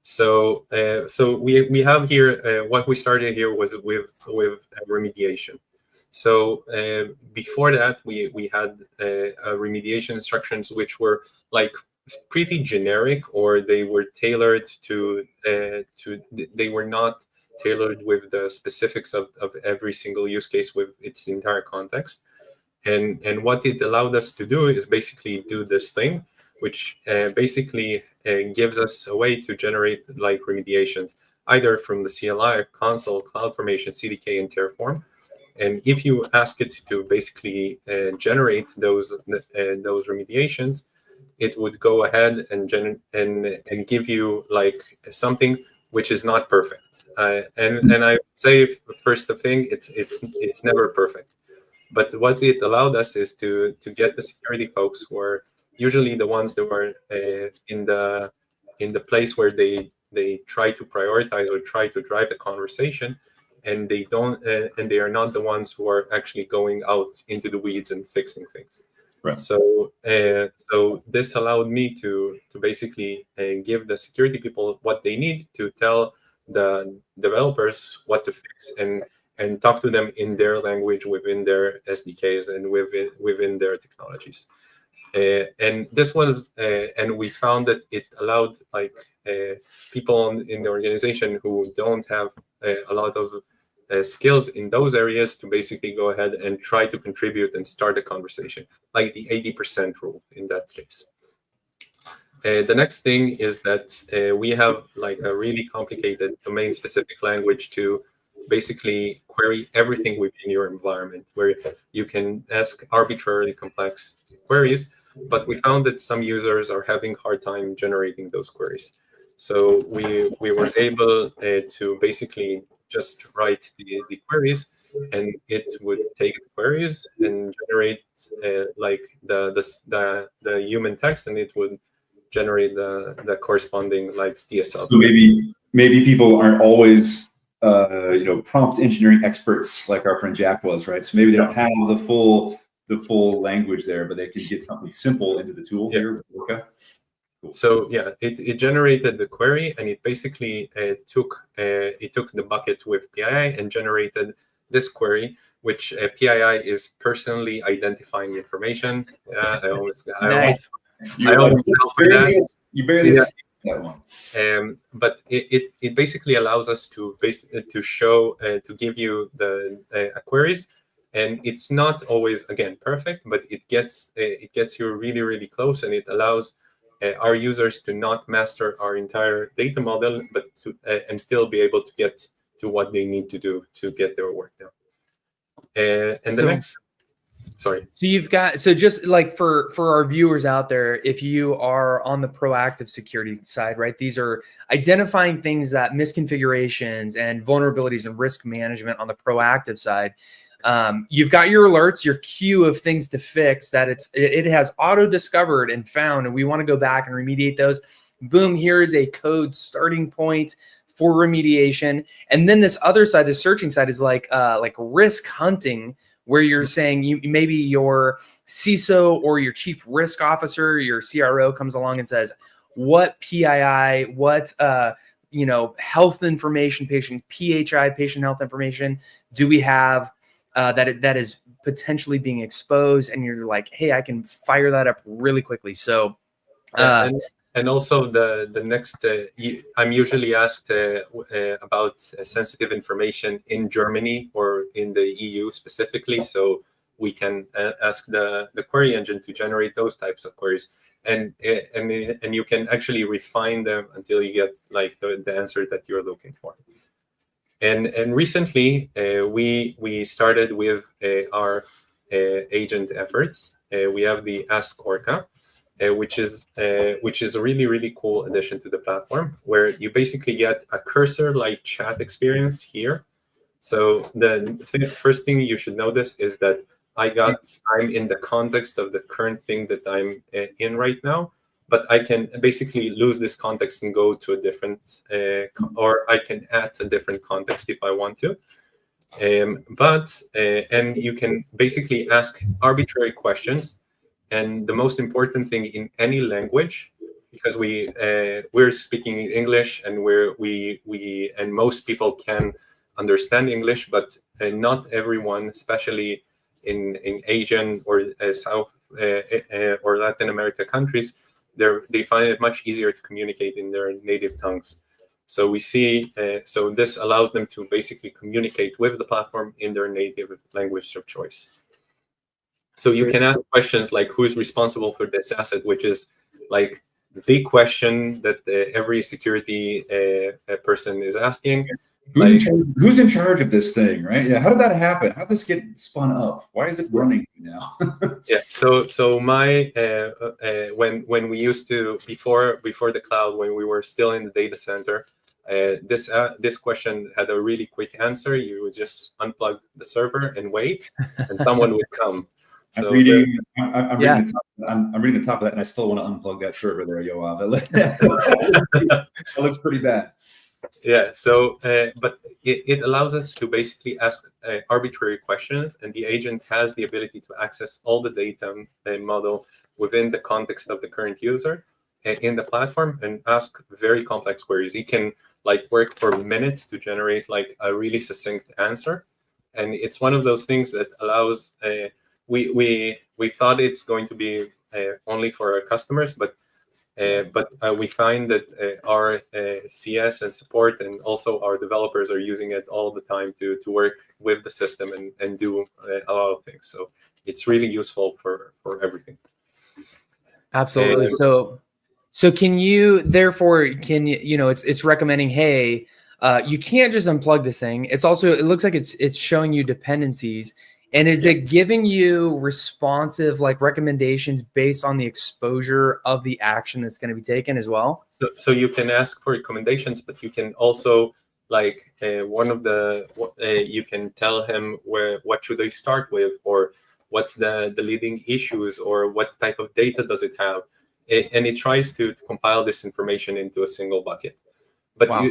So we have here, what we started here was with remediation. So before that, we had remediation instructions, which were like pretty generic, or they were tailored to they were not tailored with the specifics of every single use case with its entire context. And what it allowed us to do is basically do this thing, which basically gives us a way to generate like remediations, either from the CLI, console, CloudFormation, CDK, and Terraform. And if you ask it to basically generate those remediations, it would go ahead and give you like something which is not perfect. And I would say first thing, it's never perfect. But what it allowed us is to get the security folks who are usually the ones that were in the place where they try to prioritize or try to drive the conversation, and they don't and they are not the ones who are actually going out into the weeds and fixing things. Right. So this allowed me to basically give the security people what they need to tell the developers what to fix, and talk to them in their language within their SDKs and within their technologies. And this was, and we found that it allowed like people in the organization who don't have a lot of skills in those areas to basically go ahead and try to contribute and start a conversation, like the 80% rule in that case. The next thing is that we have like a really complicated domain-specific language to basically query everything within your environment, where you can ask arbitrarily complex queries, but we found that some users are having a hard time generating those queries. So we were able to basically just write the queries, and it would take the queries and generate like the human text, and it would generate the corresponding like DSL. So maybe people aren't always prompt engineering experts like our friend Jack was, right? So maybe they don't have the full language there, but they can get something simple into the tool here with Orca. Cool. So yeah, it generated the query, and it basically took the bucket with PII and generated this query, which PII is personally identifying information. You barely that one. But it basically allows us to show to give you the queries, and it's not always again perfect, but it gets you really, really close, and it allows our users to not master our entire data model, but to and still be able to get to what they need to do to get their work done. And the next. Sorry. So just like for our viewers out there, if you are on the proactive security side, right, these are identifying things that misconfigurations and vulnerabilities and risk management on the proactive side. You've got your alerts, your queue of things to fix that it has auto discovered and found, and we want to go back and remediate those. Boom, here is a code starting point for remediation. And then this other side, the searching side, is like risk hunting, where you're saying maybe your CISO or your chief risk officer, your CRO comes along and says, what PII, what health information, PHI, patient health information, do we have that is potentially being exposed? And you're like, hey, I can fire that up really quickly. So, and also the next, I'm usually asked about sensitive information in Germany or in the EU specifically, so we can ask the query engine to generate those types of queries, and you can actually refine them until you get like the answer that you're looking for. And recently we started with our agent efforts. We have the Ask Orca, which is a really, really cool addition to the platform, where you basically get a cursor-like chat experience here. So the first thing you should notice is that I'm in the context of the current thing that I'm in right now, but I can basically lose this context and go to a different, or I can add a different context if I want to. And you can basically ask arbitrary questions. And the most important thing in any language, because we're speaking English, and and most people can understand English, but not everyone, especially in Asian or South or Latin America countries, they find it much easier to communicate in their native tongues. So we see, so this allows them to basically communicate with the platform in their native language of choice. So you can ask questions like, who's responsible for this asset, which is like the question that every security person is asking. Who's in charge of this thing, right? Yeah. How did that happen? How did this get spun up? Why is it running now? Yeah. So my when we used to before the cloud, when we were still in the data center, this question had a really quick answer. You would just unplug the server and wait, and someone would come. I'm reading the top of that, and I still want to unplug that server there, Yoav. That looks pretty bad. Yeah. So, but it allows us to basically ask arbitrary questions, and the agent has the ability to access all the data model within the context of the current user in the platform and ask very complex queries. It can like work for minutes to generate like a really succinct answer, and it's one of those things that allows. We thought it's going to be only for our customers, but we find that our CS and support and also our developers are using it all the time to work with the system and do a lot of things. So it's really useful for everything. Absolutely. So can you it's recommending, hey, you can't just unplug this thing. It's also, it looks like it's showing you dependencies. And is it giving you responsive like recommendations based on the exposure of the action that's going to be taken as well? So you can ask for recommendations, but you can also like you can tell him what should they start with, or what's the leading issues, or what type of data does it have. and it tries to compile this information into a single bucket. But Wow.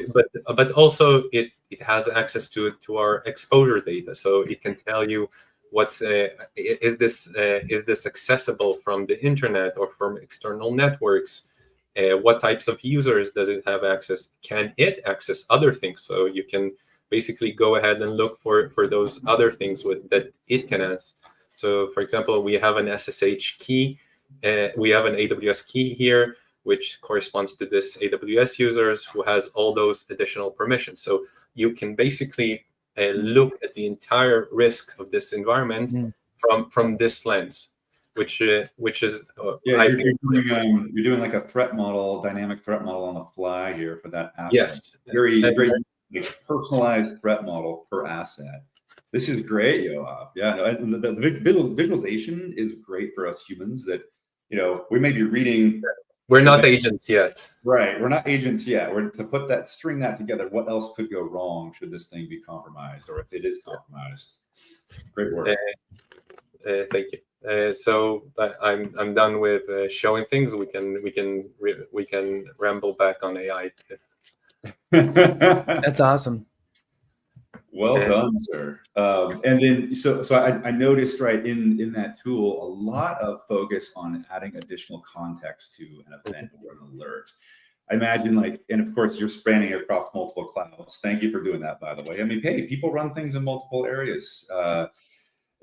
but also it has access to our exposure data, so it can tell you what is this accessible from the internet or from external networks. What types of users does it have access? Can it access other things? So you can basically go ahead and look for those other things that it can access. So, for example, we have an SSH key. We have an AWS key here, which corresponds to this AWS users who has all those additional permissions. So you can basically look at the entire risk of this environment from this lens, which is you're doing like a threat model, dynamic threat model on the fly here for that asset. Yes, very personalized threat model per asset. This is great, Yoav. Yeah, no, and the visualization is great for us humans. That we may be reading. We're not agents yet. Right, we're not agents yet. We're to string that together. What else could go wrong should this thing be compromised, or if it is compromised? Great work. Thank you. So I'm done with showing things. We can ramble back on AI. That's awesome. Well done, sir. And then, so I noticed right in that tool, a lot of focus on adding additional context to an event or an alert. I imagine and of course you're spanning across multiple clouds. Thank you for doing that, by the way. I mean, hey, people run things in multiple areas.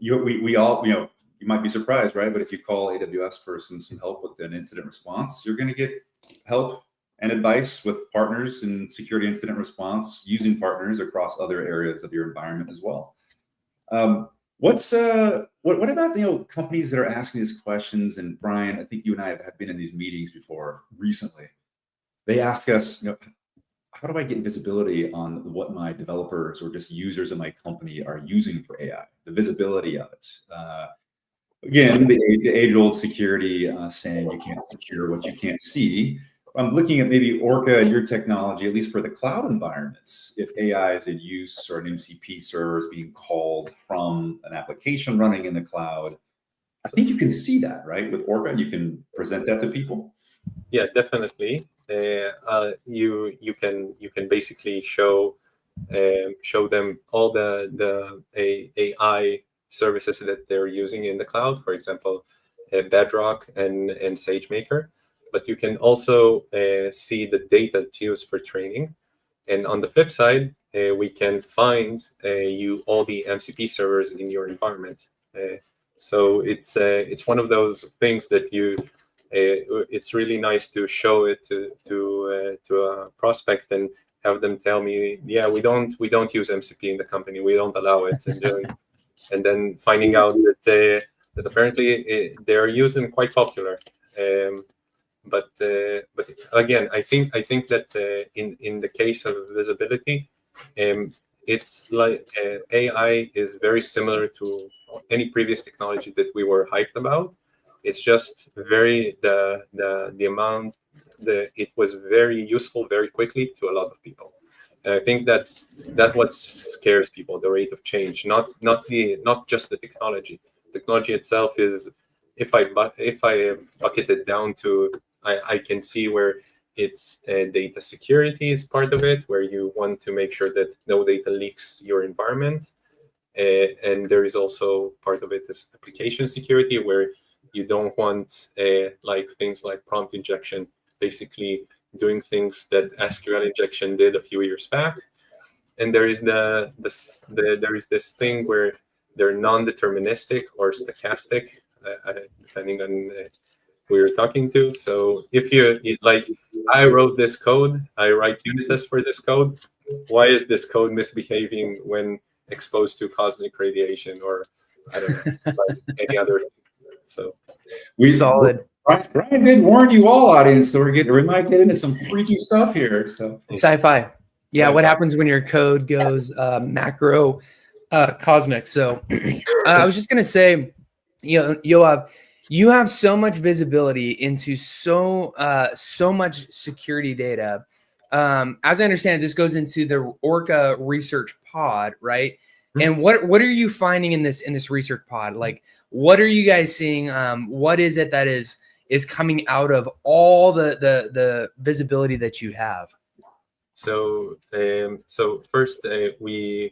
We all, you might be surprised, right? But if you call AWS for some help with an incident response, you're going to get help and advice with partners in security incident response, using partners across other areas of your environment as well. What about companies that are asking these questions? And Brian, I think you and I have been in these meetings before recently. They ask us, how do I get visibility on what my developers or just users of my company are using for AI? The visibility of it. Again, the age-old security saying you can't secure what you can't see. I'm looking at maybe Orca and your technology, at least for the cloud environments. If AI is in use or an MCP server is being called from an application running in the cloud, I think you can see that, right? With Orca, you can present that to people. Yeah, definitely. You can basically show them all the AI services that they're using in the cloud. For example, Bedrock and SageMaker. But you can also see the data to use for training. And on the flip side, we can find you all the MCP servers in your environment. So it's one of those things that it's really nice to show it to a prospect and have them tell me, yeah, we don't use MCP in the company, we don't allow it, and then finding out that apparently they are used and quite popular. But again, I think that in the case of visibility, it's like AI is very similar to any previous technology that we were hyped about. It's just the amount that it was very useful very quickly to a lot of people. And I think that's what scares people, the rate of change, not just the technology. Technology itself is, if I bucket it down to, I can see where it's data security is part of it, where you want to make sure that no data leaks your environment. And there is also part of it is application security, where you don't want like things like prompt injection, basically doing things that SQL injection did a few years back. And there is this thing where they're non-deterministic or stochastic, depending on who you're talking to. So if I wrote this code, I write unit tests for this code. Why is this code misbehaving when exposed to cosmic radiation, or I don't know, like any other thing? So solid. Brian did warn you all, audience, so we might get into some freaky stuff here. So Sci-fi. Yeah, what happens when your code goes macro cosmic? So I was just gonna say, Yoav, you have so much visibility into so much security data. As I understand, this goes into the Orca research pod, right? And what are you finding in this research pod? Like, what are you guys seeing? What is it that is is coming out of all the visibility that you have? So first, we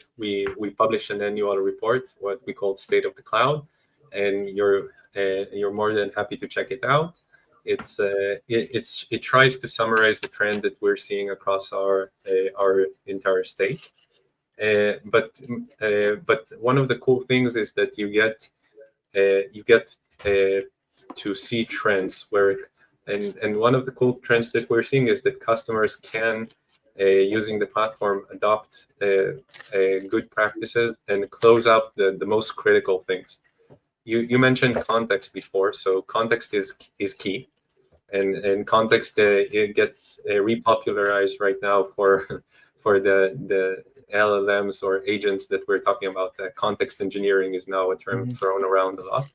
publish an annual report, what we call State of the Cloud, and you're more than happy to check it out. It tries to summarize the trend that we're seeing across our entire state. But one of the cool things is that you get to see trends and one of the cool trends that we're seeing is that customers can, using the platform, adopt good practices and close out the most critical things. You mentioned context before, so context is key, and context it gets repopularized right now for the LLMs or agents that we're talking about. Context engineering is now a term thrown around a lot,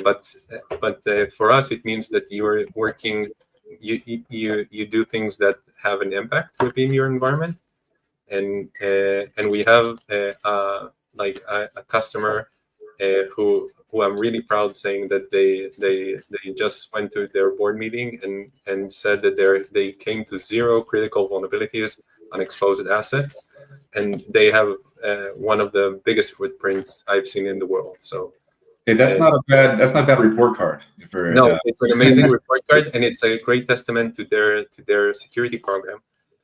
but for us it means that you're working. You do things that have an impact within your environment, and we have a customer who I'm really proud saying that they just went to their board meeting and said that they came to 0 critical vulnerabilities on exposed assets, and they have one of the biggest footprints I've seen in the world. So. Hey, that's not a bad report card. No, it's an amazing report card, and it's a great testament to their security program,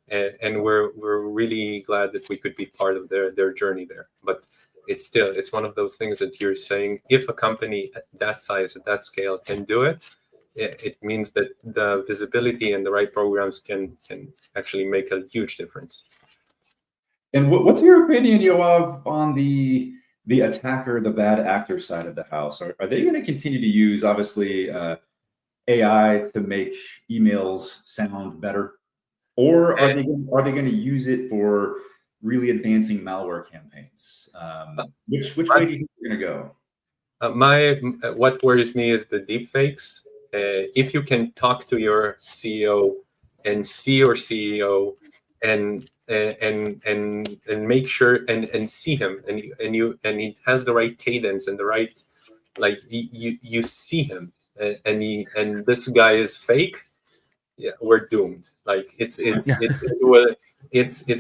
and we're really glad that we could be part of their journey there. But it's one of those things that you're saying, if a company at that size, at that scale, can do it, it means that the visibility and the right programs can actually make a huge difference. And what's your opinion, Yoav, on the attacker, the bad actor side of the house? Are they going to continue to use, obviously, AI to make emails sound better, or are they going to use it for really advancing malware campaigns? Which way do you think you're going to go? What worries me is the deep fakes. If you can talk to your CEO and see your CEO and make sure and see him and he has the right cadence and the right, like, you see him and this guy is fake, yeah, we're doomed. Like it's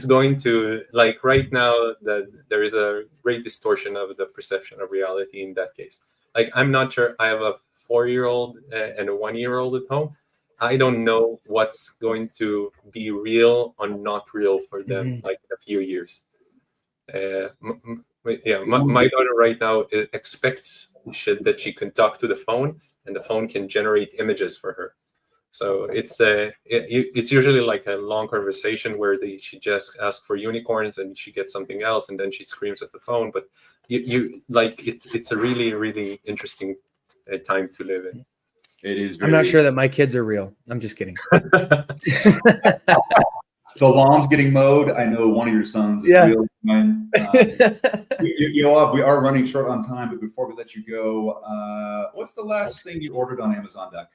going to, like, right now there is a great distortion of the perception of reality in that case. Like, I'm not sure. I have a 4-year-old and a 1-year-old at home. I don't know what's going to be real or not real for them, like, in a few years. My daughter right now expects that she can talk to the phone, and the phone can generate images for her. So it's usually like a long conversation where she just asks for unicorns and she gets something else, and then she screams at the phone. But it's a really, really interesting time to live in. It is. I'm not sure that my kids are real. I'm just kidding. The lawn's getting mowed. I know one of your sons is real. Yoav, we are running short on time, but before we let you go, what's the last thing you ordered on Amazon.com?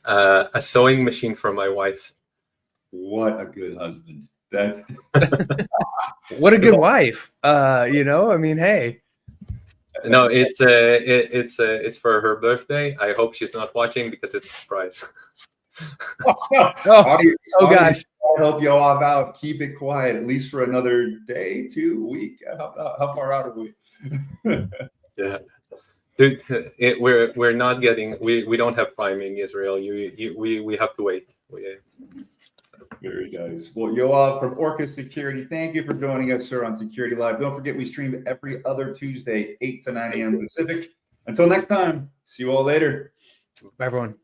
A sewing machine for my wife. What a good husband. What a good wife. I mean, hey. No, it's for her birthday. I hope she's not watching because it's a surprise. Audience, gosh. I'll help Yoav out. Keep it quiet, at least for another day, 2 week. How far out are we? Yeah. Dude, we're not getting, we don't have Prime in Israel. We have to wait. Very nice. Well, Yoav from Orca Security, thank you for joining us, sir, on Security Live. Don't forget, we stream every other Tuesday, 8 to 9 a.m. Pacific. Until next time, see you all later. Bye, everyone.